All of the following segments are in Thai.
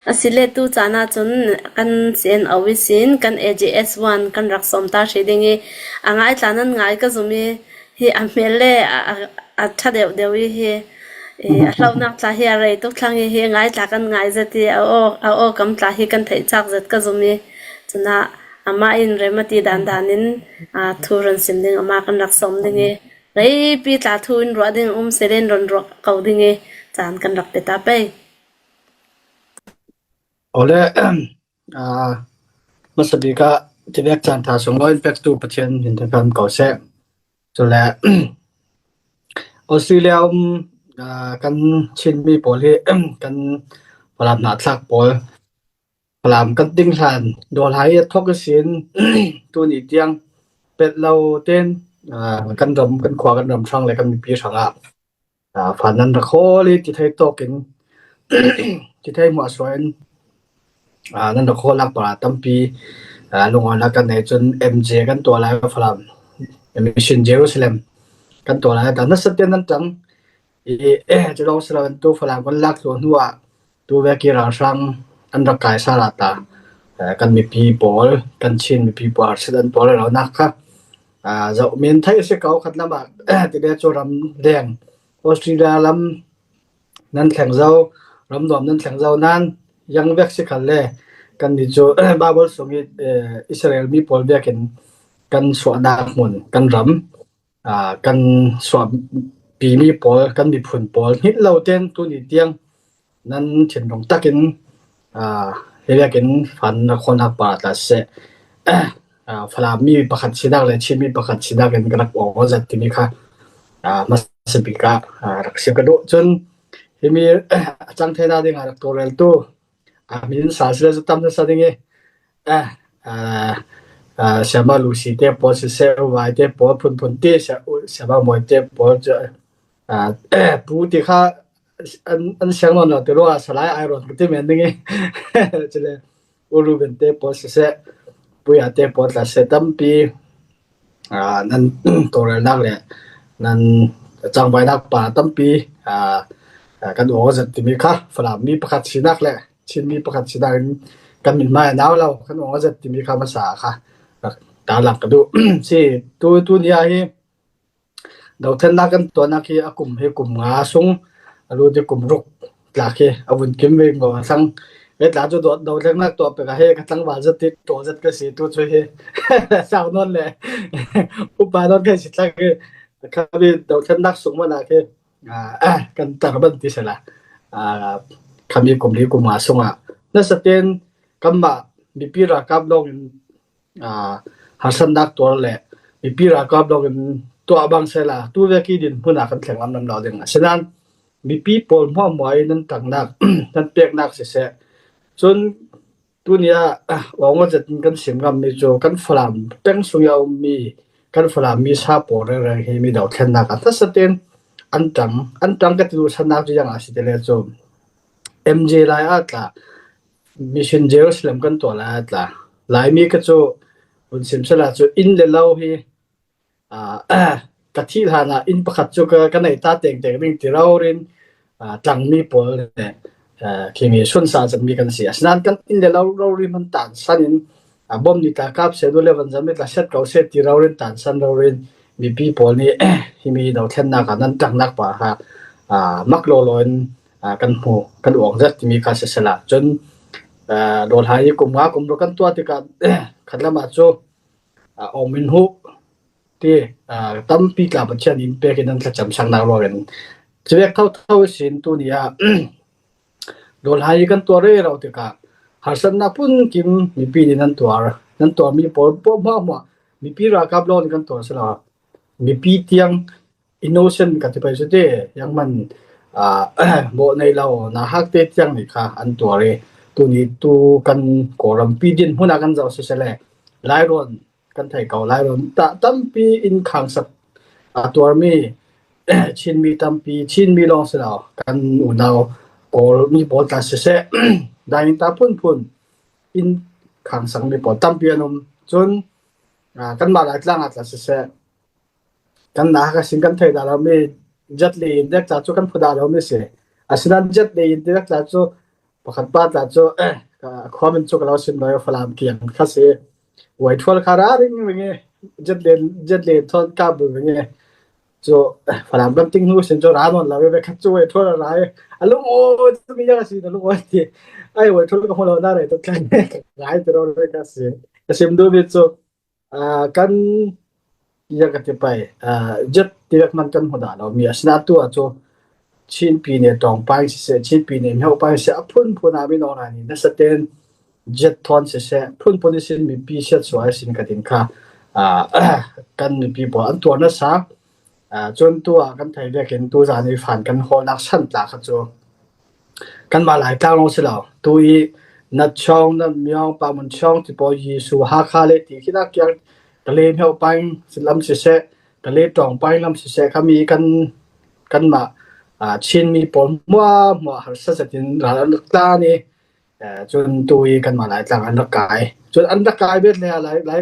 asiletu chana chun kan sen awisin kan AGS1 kan raksomta shedingi angai tlanan ngai ka zumi hi amele a thade dewi hi ahlaunak tla hi are to thlangi hi ngai tla kan ngai zati a kam tla hi kan thei chak zat ka zumi chuna ama in remati dan danin thuran simding ama kan raksom dingi rei pi tla thuin ro ding seren ron ro kaudingi chan kan rak peta pe ole masabika tibek chan tha songoi pek tu pathian hin thakam kause chole Australia kan chin mi pol hi kan palam na thak pol palam kan ting hlan dol hai thok sin tu ni tiang pet lau ten kan rom kan khwa kan rom sang le kan mi pi sanga phanan ra kholi ti thai tokin ti thai ma soinนั่นดอกโคลักปลาตั้มปีลงออนกันในจน MJ กันตัวแล้วฝรั่ง Mission Jerusalem กันตัวแล้วแต่นั่นสเตียนนั้นจังจะลองสลับตัวฝรั่งกันลักตัวหัวตัวเวกีราชังอันรักกายสาราตากันมีปีบอลกันชินมีปีบอลเสด็จบอลแล้วนักค่ะจะเมียนไทยเสียเก่าขัดลำบากที่ได้โจรำแดงออสเตรเลียลำนั้นแข่งเจ้ารำดอมนั้นแข่งเจ้านั้นยังเวกสิคันเลยกันดิโจบาบลสงิอิสราเอลมีปอลเวกินกันสวดาหมุนกันรำกันสวดปีมีปอลกันมีผลปอลฮิตเราเต้นตัวนี้เตียงนั้นเช่นตะกินเรียกินฝันคนหักปาตาเสฟลามีประคัดชิดาเลยชิมีประคัดชิดากันกระบอกว่าจะที่มีค่ะมาสปิกะรักเสียกระโดดจนมีจังเทนาดิงารักตัวเรลตัวมีนสาสเลจะทำนั่นสิ่งเสียมาลูซีเตปอสเซลไวเตปอพุนตีเสียมามวยเตปอจะปูติค่ะอันเสียงนอนตัวว่าสลายไอรอนก็ที่เหมือนนึงจะเลยอูรูเบนเตปอสเซปุยเตปอสเซตัมปีนั่นตัวเรนักเลยนั่นจังไปนักป่าตัมปีกันโอ้จะที่มีค่ะฝรั่งมีประคัดชินักเลยชินมีประคัดชินักกันมินมาหนาวเรากันโอ้จะที่มีคำภาษาค่ะตาหลักกระดูสิตัวนี้ไอ้ดาวเทนนักกันตัวนักที่กลุ่มให้กลุ่มงาซุงรู้ที่กลุ่มรุกหลักที่อาวุธเก็บไว้ก่อนทั้งเวลาจะดาวเทนนักตัวไปก็ให้กันทั้งวันจะติดตัวจะก็สิตัวช่วยให้สาวนอนเลยอุปนอนแค่สิทธิ์คือครับดาวเทนนักสูงมาหนักที่กันตะบันที่สละคำมีกลุ่มนี้กลุ่มมาส่งนั่นสเตนกำมามีปีรักกับลงหาสันดักตัวแหละมีปีรักกับลงตัวบางเสละตัวเวกีดินผู้นักกันแข่งลำเราดึงฉะนั้นมีปีปนหัวหมอยนั้นต่างนักนั้นเปียกนักเสียจนตัวเนี้ยหวังว่าจะกันเสียงกันมีโจกันฝรั่งแป้งสุยาวมีกันฝรั่งมีชาปออะไรให้มีดาวเทนนักนั่นสเตนอันจังก็ดูชนะที่ยังอาศัยเลยจอม MJ ไลน์อัตละมิชชันเจรุสเลมกันตัวละอัตละไลน์มีก็จะบนสิมสละจะอินเลล่าฮีกัที่ฐานะอินประคัดจะกันในตาเต่งมิ่งที่เราเรียนจังมีปอลเนี่ยที่มีส่วนสารจะมีกันเสียฉะนั้นกันอินเลล่าเราเรียนมันต่างสันอินบอมนิตากับเสดูเลวันจะมีกระเซ็ตเก่าเซ็ตที่เราเรียนต่างสันเราเรียนมีปีปอลนี่ที่มีดาวเทนนักนั้นจังนักป่ะฮะมักโลลอนกันหูกันออกจะมีการเสียสละจนโดนหายกลุ่มงากลุ่มกันตัวที่กันขัดละมาโจออกมินหุที่ตั้มปีกลับเช่นอินเปกินันจะจำสังนารอกันจะเรียกเท่าสินตัวนี้โดนหายกันตัวเร่เราที่กันหาสันนับปุ่นกิมมีปีนั้นตัวมีปอลปุ๊บมามีปีรักกับโลนกันตัวสละมีปีเตียงอินโนเซนกันที่ไปสุดยังมันโบในเรานะฮักเตจังนี่ค่ะอันตัวเรตัวนี้ตัวกันกอรัมปีดินหัวหน้ากันเจ้าเสละหลายรอนกันไทยเก่าหลายรอนตั้มปีอินขังสักตัวมีชินมีตั้มปีชินมีลองเสละกันอุณาวกอมีปอตาเสะได้ตาพุ่นอินขังสังมีปอตั้มปีนมจนกันมาหลายครั้งอัตลาเสะกันนะก็สิ่งกันไทยดารามีจัดเลยเด็กจากจุกันพุดาเราไม่เสียอาศัยจัดเลยเด็กจากจุ ประคันป้าตาจูความเป็นจุกเราสินไว้ฝรั่งเกียงคัสเซไว้ทั่วคาราริงเป็นไงจัดเลนทอนกาบเป็นไงจูฝรั่งกันติ้งหูสินจูร้านนเราไปคัดจูไว้ทั่วอะไรอ่ะลุงโอ้ตุมียังสินะลุงโอ้ที่ไอ้ไว้ทั่วก็หัวเราได้เลยตัวกันหลายตัวเราคัสเซแต่สิมดูบิจูกันยังกันไปจัดที่มันกันหัวเรามีอาสนะตัวจูชินปีเนี่ยตองไปเสียชินปีเนี่ยเขาไปเสียพุ่นอาบินอรานี่นั่นแสดงจัดทอนเสียพุ่นนี่สิมีปีเสียสวยสินกันดินค่ะกันมีปีบ่อันตัวนั้นซะจนตัวกันไทยเรียกเห็นตัวจานในฝันกันโหนักชั้นตาครับจูกันมาหลายครั้งลงสิแล้วตัวอีนัดช่องนัดมีองปามันช่องที่พอยีสูหาคาเลติที่นักยังกะเลเฮาไปสิลำเสียกะเลตองไปลำเสียเขามีกันมาชินมีปนมัวหัสสะตินหลายลักตานี่จนตุยกันมาหลายต่างอันละกายจนอันละกายเบ็ดเลย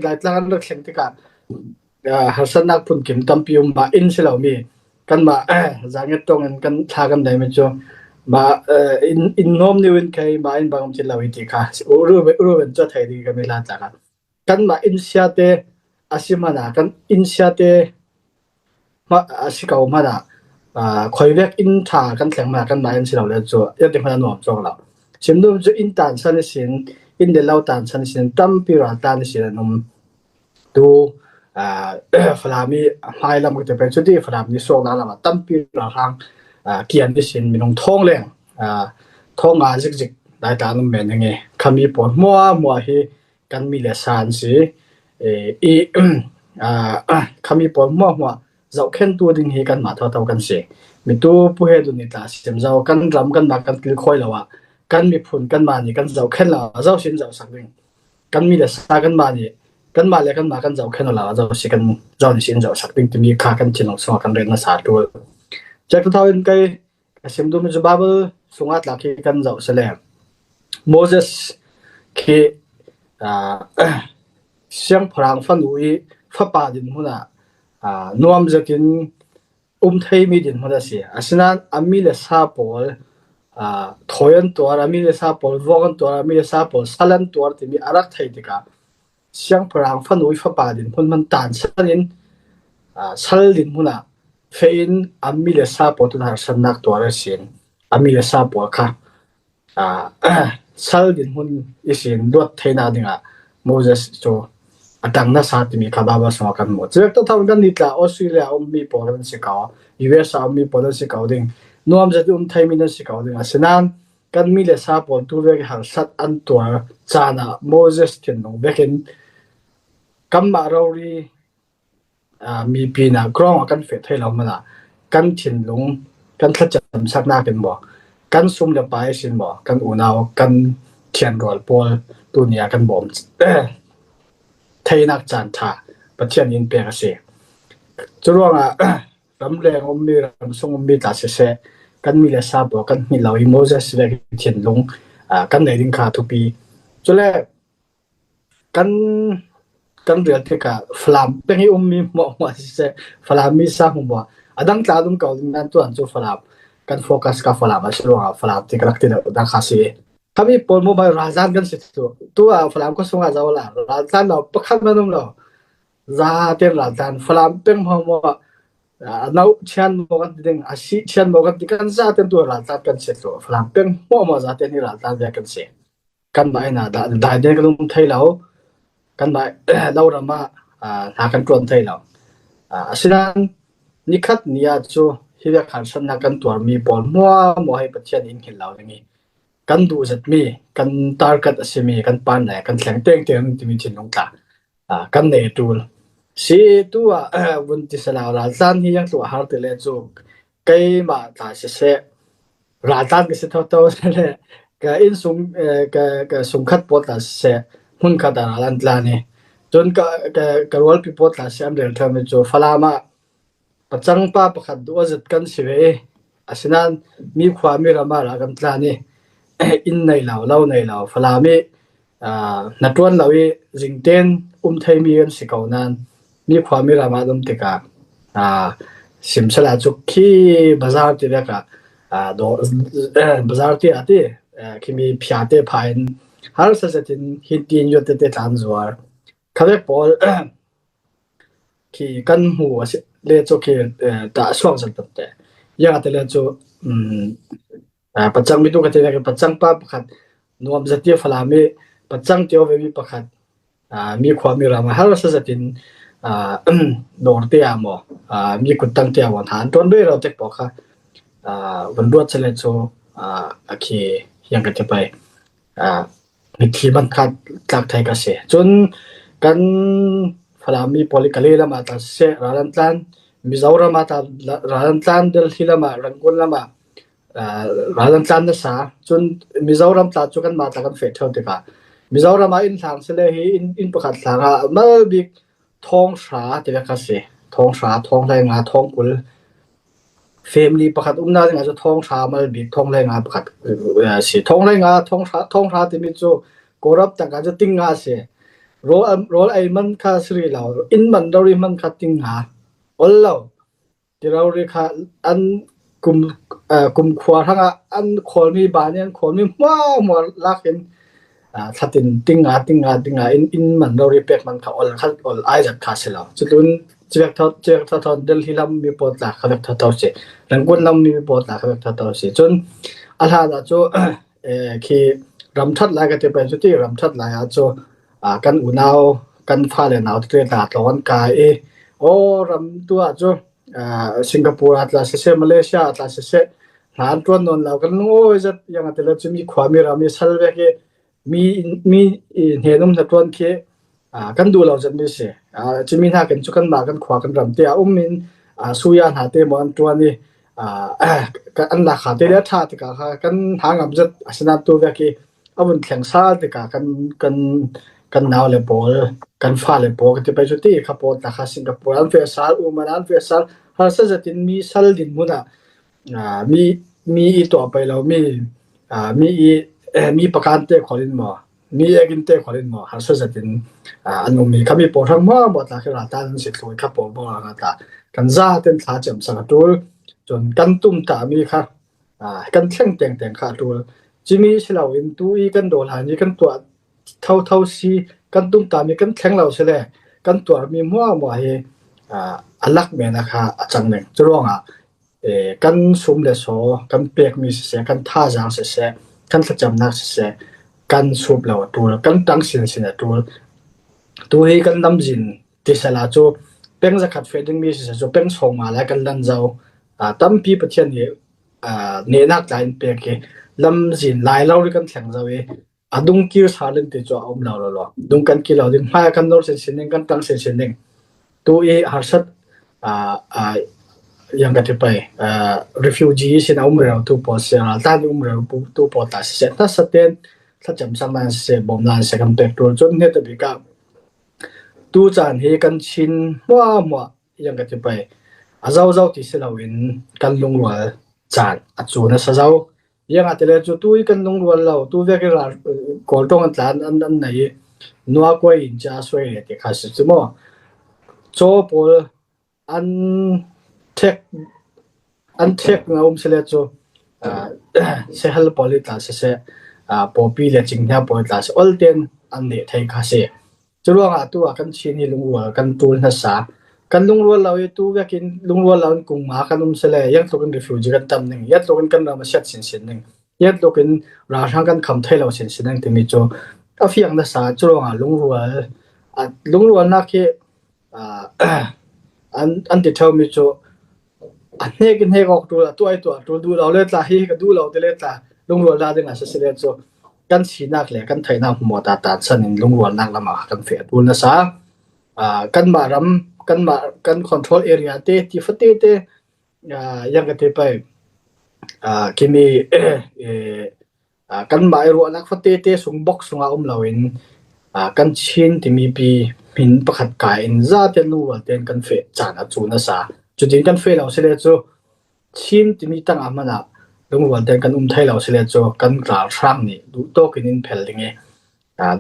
หลายต่างอันละเข็งที่กันหัสนักพุ่นกิมตัมปิวมาอินสิเรามีกันมาจางตรงกันทากันได้มั้ยจ้ะมาอินโนมนี่วินเคมาอินบางจิเราวิธีค่ะรู้เป็นจะไทยดีกันไม่ลาจากกันมาอินเสียเตอาศิมานากันอินเสียเตมาอาศิเก่ามานาคอยเรียกอินทากันแข่งมากันมาอันสิเราเลยจ้ะยังเป็นคนหนอมจงเราชิมดูจะอินตานสันสินอินเดลาวตานสันสินตั้มปีราตานสินนมดูฝรามีไฮลำก็จะเป็นชุดที่ฝรามีโซนนั้นมาตั้มปีราทางเกียนที่สินมีนงท้องแรงท้องมาจิกได้ตานมเหม็นยังไงคำมีปนมัวให้กันมีเลสานสิคำมีปนมัวเราเข็นตัวดิ่งให้กันมาเท่ากันเสียมีตัวผู้เฮ็ดนี่ตาสิเรากันรำกันมากันกินค่อยแล้วกันมีผลกันมานี่กันเราเข็นแล้วเราสินเราสักนึงกันมีแต่สากันมานี่กันมาแล้วกันมากันเราเข็นแล้วเราสิกันเราสินเราสักนึงจะมีค่ากันจินของสอกันเรียนภาษาตัวจากที่เท่านั้นไกสิมดูมันจะบาเบสงอาตลักกันเราเสลมโมเสสที่เสียงพลังฟันอุยฟ้าป่าดินหัวน่ะนวมจะกินไทยมีดินหัวน่ะเสียอาศัยอามีเลสาปอลถอยนตัวอามีเลสาปอลวกันตัวอามีเลสาปอลสลันตัวที่มีอารักไทยดีกว่าเสียงพลังฟันอุยฟ้าป่าดินมันตันสันสลัดินหัวน่ะเฟนอามีเลสาปอลตัวนั้นสนักตัวเสียอามีเลสาปอลค่ะสลัดินหุ่นอีสินดวดไทยนาดิงโมเสสโจดังนั้นสัตว์มีคำว่าสมกันหมดจากที่ทำกันนี่ละออสเตรเลียมีปอลันสิกาวUSมีปอลันสิกาวดิ่งนวมจะไทยมีนันสิกาวดิ่งฉะนั้นกันมีเลสาปอลตัวเวกหันสัตอันตัวจานะโมเสสที่น้องเวกินกัมมาเราลีมีปีน่ะกรองกันเฟดให้เรามาละกันถิ่นลงกันทัดจำสักหน้าเป็นบ่กันซุ่มเดือไปสินบ่กันอูนาวกันเทียนรอลปอลตัวเนี้ยกันบ่มไทยนักจันทาประเทศยินเปียกเสียจะรู้ว่ารำแรงมีรำทรงมีตาเสียกันมีเลสาบกันมีเหล่าอิโมเสสเวกเทียนลงกันในดินคาทุกปีจุดแรกกันเดือดที่กับฟลามเป็นให้มีหมอเสียฟลามมีสร้างหัวดังตาดุมเก่าดินนั้นตัวอันจูฟลามกันโฟกัสกับฟลามมาช่วยฟลามที่กระติดดังคาเสียถ้ามีปนโมบายราจันกันสิตัวฝรั่งก็ส่งอาจจะว่าราจันเราประคับมันนุ่มเราซาเทียนราจันฝรั่งเป็นพอมว่าเราเชียนบอกกันดิ่งอาชีเชียนบอกกันดิ่งกันซาเทียนตัวราจันกันสิตัวฝรั่งเป็นหัวมาซาเทียนนี่ราจันเดียกันสิกันไปนะได้เด็กนุ่มไทยเรากันไปเราเรามาหากันกลนไทยเราฉะนั้นนี่คัดนี่อาจจะที่เรียกขันสันนักกันตัวมีปนมัวให้ประเทศอินเห็นเราอย่างนี้กันดูจัดมีกันตาร์กัดสิมีกันปานไหนกันแข็งเต้งที่มีชิ้นลงตากันเนตูลสีตัววันที่สลาวราจันที่ยังตัวหาตัวเล็กจูไกมาตาเสะราจันก็สิเท่าเลยก็อินก็สุงขัดปวดตาเสะหุ่นขัดอะไรนั่นละนี่จนก็วอลปีปวดตาเสะเดินทางไปจูฟลามาปัจจังป้าประคัดดูจัดกันสิเวอาศัยมีความมีรามาละกันละนี่อินในเราในเราฟลามีนัดวันเราจิงเต้นไทยมีกันสิเก่านั้นมีความมีรามาดมติกาสิมสลาจุกขี้บาซาร์ที่เรียกดอบาซาร์ที่อาทิ kimi phiate phain har sa satin hitin yote te tan zuar khavek pol ki kan hu le cho ke ta swang san te ya te le cho pachang mi tu ka te le pachang pa pakhat nuam zatia phalami pachang teo ve mi pakhat mi khwa mi rama har sa satin nor te amo mi kutang te awan han ton be ro te pokhaวันรวดเฉลยโซโอเคยังกันจะไปมีทีมันคัดจากไทยกันเสียจนกันฟลามีโพลิกาลีละมาตาเสราลันตันมิซาอุรามาตาราลันตันเดลฮิละมารังกุนละมาราลันตันนะสาจนมิซาอุรามตาจุกันมาตากันเฟทเท่าเดียวกันมิซาอุรามาอินทางเสลยอินประคัดทางมาบิกทองสาเดียวกันเสียทองสาทองแรงาทองกุลfamily ประคัดนาngaจะท้องชามาบิท้องแรงาประคัดสิท้องแรงาท้องชาที่มีจูกรับต่างกันจะติงงาเสโรไอมันคาสรีเราอินมันดาริมันคาติงงาอลเราที่เราเรียกอันกุมขวาทั้งอันขอมีบานเนี่ยขอมีว้าวหมดลักเห็นถ้าติงงาอินมันดาริเป็กมันเขาอลไอจัดคาเสเราจุดนั้นเจ็กทอเดลฮิลัมมีปอดหลักครับทอเสรังกุนลัมมีปอดหลักครับทอเสจนอาหารจูคือรำทัดลายกันจะเป็นจุดที่รำทัดลายจูกันอุณาวกันฟ้าเลยหนาวที่ตลาดร้อนกายโอ้รำตัวจูสิงคโปร์อัตลาสเซมาเลเซียอัตลาสเซหานตัวนนเรากันโอ้ยจะยังแต่ละจะมีความมีรามีสัลเวกมีเห็นนุ่มตัวนี้กันดูเราจะไม่เสียจะมีท่ากันจุกันมากันขวากันรำเตียมินสุยานหาเตมันตัวนี้กันอันละขาเตลียท่าติกากันหางอับจัดสนับตัวเวกีเอาบนแข่งซาติกากันนาวเลบอลกันฟ้าเลบอลกันจะไปจุดที่ขับรถตะขาสิงคโปร์อันเฟสซาลมันอันเฟสซาลฮาร์สจะตินมีซัลดินมุนะมีตัวไปเรามีประกันเตะขอลินหมอมีเอกินเตะขอลินหมอฮาร์สจะตินอันนู้นมีเขามีโปรทั้งหมดหมดละคือเราตั้งสิทธิ์ตัวขับรถบ้างนะตากันซาเต็มท่าจำสังตัวจนกันตุ้มตามีค่ะกันแข่งแต่งค่ะตัวจิมีเฉลาอินตัวอีกันโดนหานี่กันตัวเท่าซีกันตุ้มตามีกันแข่งเราเฉลยกันตัวมีมั่วเฮอันลักเมนะคะจังหนึ่งจะร้องกันซุ่มเลโซกันเปียกมีเสียกันท่าจางเสียกันประจำนักเสียกันสูบเราตัวกันตั้งสินตัวให้กันนำจินที่สลาโจเป็นจะขัดเฟดดิ้งมีเสียโจเป็นส่งมาแล้วกันลันเจ้าตั้มปีประเทศนี้เนนักหลายเปียกลำจินหลายเราด้วยกันแข่งเจ้าดุงคิวสาลินติดจ่ออุ้มเราหรอดุงกันกินเราดึงให้กันโน้ตเส้นหนึ่งกันตั้งเส้นหนึ่งตัวหาสัตยังกันที่ไปrefugee สินะอุ้มเราตัวปอเสียตานอุ้มเราตัวปอตาเสียถ้าสเตนถ้าจำสังมันเสียบ่มลานเสียกันเปิดตัวจนเนี่ยตัวบิกาตัวจานเฮกันชินมัวยังกันที่ไปเจ้าที่เสียเราเห็นกันลงรัวจานจูนะเจ้ายังอาจจะเลยจุดตัวกันลงรัวเราตัวเวกเราก่อนตรงกันอันไหนนัวกว่าอินจ้าสวยที่ข้าศึกมั่วโจปอลอันเทคเงาเสียโจเสียฮัลปอลิตาเสียปอปีเลจิงเนี่ยปอลิตาเสียอัลเทนอันเดทให้ข้าศึกจะรู้ว่าตัวกันชินลงรัวกันตูนนัสสากันลงรัวเราตัวเวกินลงรัวเรากุมมากันเสียยังตัวกันรีฟิวจีกันตั้มหนึ่งยัดตัวกันเรามาเช็ดสินหนึ่งยัดตัวกันราชากันคำไทยเราสินหนึ่งถึงนี้โจอาฟิยังนัสสาจะรู้ว่าลงรัวนักอันที่เท่ามิโจอันนี้กินให้ออกตัวไอตัวดูเราเลือดตาให้ก็ดูเราเลือดตาลงรัวลาดึงอาศัยเสียโจกันสีนักเลยกันไทยนักหมดตาสันนินลงรัวนักละมากันเฟียดูนะซะกันมารำกันคอนโทรลเอเรียเตที่ฟัดเตยังกันไปคิมีกันมารัวนักฟัดเตส่งบ็อกซ์ส่งเอาเราเองกันชินที่มีปีหินประคัดกายอินซาเตนูวัลเตนกันเฟจานจูนะซาจุดที่กันเฟเราเสียโจชินที่มีตั้งอามันลงวัลเตนกันไทยเราเสียโจกันกลางช่างนี่ดูโตกินเพลดิง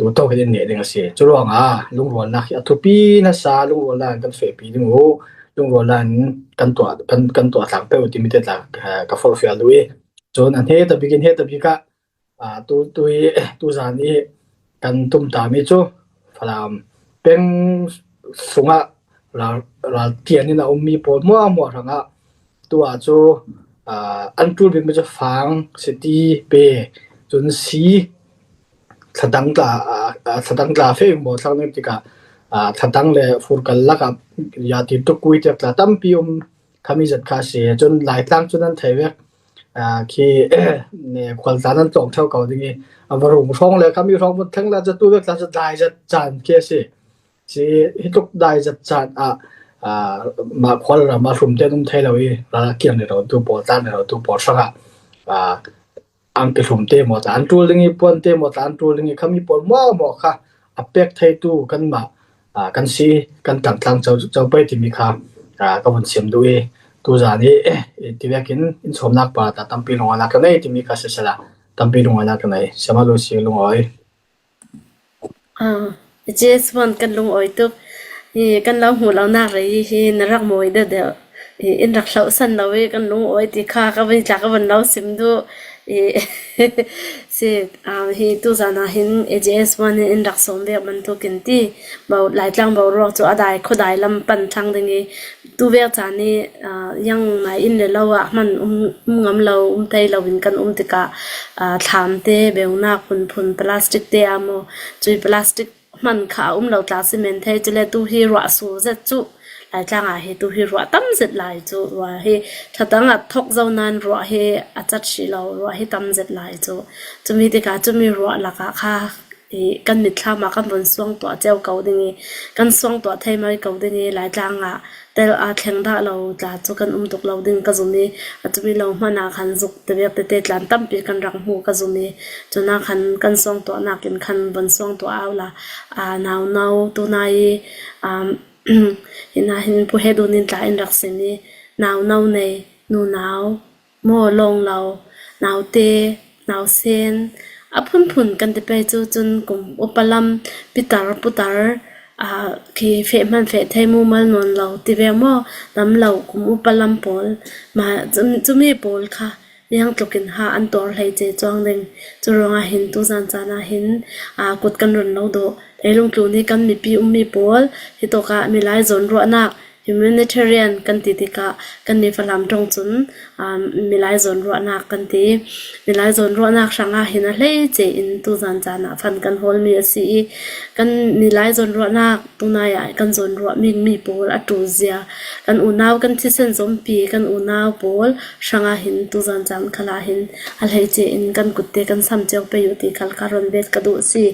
ดูโตกินเนี่ยดิงเสียจุดว่าลงวัลนักทุปีนะซาลงวัลนันกันเฟปีดิงโอลงวัลนันกันตัวหลังเป้าที่มีแต่หลักกับฟอลเฟียด้วยจนอันเฮตบิกินเฮตบิกะ tu za ni kan tum ta mi chu phalam peng sunga la tian ni na ummi pol mo ranga tua chu an tu bin ma fang city pe chun si thadang tla fe mo thang ne tika thadang le furkal la ka ya ti to kui te tla tam pi khami jat kha se chun lai tlang chun an thaiwe ki ne khwal ta nan tong thau ka dingi awarum rong le khami rong mun thang la ja tu la ja dai ja chan ke se hituk dai ja chan ma khwal ra ma rum te dum thai lawi la kiam ne ro tu po tan ne ro tu po sanga ang ke rum te mo tan tu lingi pon te mo tan tu lingi khami pon mo kha apek thai tu kan ma kan si kan tang tang chau pai ti mi kha ka bun siam du tu za ni ti vekin in somnak pa ta tampi longa la ka nei ti mi kha se sala tampi longa la ka nei sama lo si longoi JS1 kan lung oi tu kan lau hu lau nak ri hi narak moi de in rak lau san lawe kan lung oi ti kha ka bai ja ka ban lau sim du se hi tu zana hin AJS1 in rak som ve man tu kin ti bau lai tlang bau ro chu adai khodai lam pan thang dingi tu ve cha ni yang mai in le lawa man ngam lo tai lo win kan tika tham te beuna phun plastic te amo chui plastic man kha lo tla cement thai chele tu hi ro su za chu lai tlang a he tu hi ro tam zet lai chu wa he thadang a thok zau nan ro he achat shi lo ro he tam zet lai chu chumi te ka chumi ro la ka kha kan mit thla ma kan bon swang to cheu kau dingi kan swang to thai mai kau dingi lai tlang a tel a thleng da lo tla chu kan tuk lo ding ka zumi chumi lo mana khan zuk te be te tlan tam pi kan rang hu ka zumi chuna khan kan swang to na kin khan bon swang to awla now tu nai ina hin pu he do nin tla in rak semi now nei nu now mo long lo now te now sen phun kan te pe chu chun kum upalam putar ki fe man fe thai mu mal non lo ti ve mo lam lo kum upalam pol ma chumi pol kha yang tlokin ha an tor hlei che chong ding churonga hin tu zan chana hin kut kan ron lo do elung tlu ni kan mi pi ummi pol hi to ka milai zon ro na humanitarian kan ti tika kan ni falam tong chun milai zon ro na kan ti milai zon ro na sanga hina hlei che in tu zan chana phan kan hol mi si kan milai zon ro na tuna ya kan zon ro mi pol atu zia kan unaw kan thisen zompi kan unaw pol sanga hin tu zan chan khala hin alhei che in kan kutte kan sam cheu pe yuti khal karon bet ka du si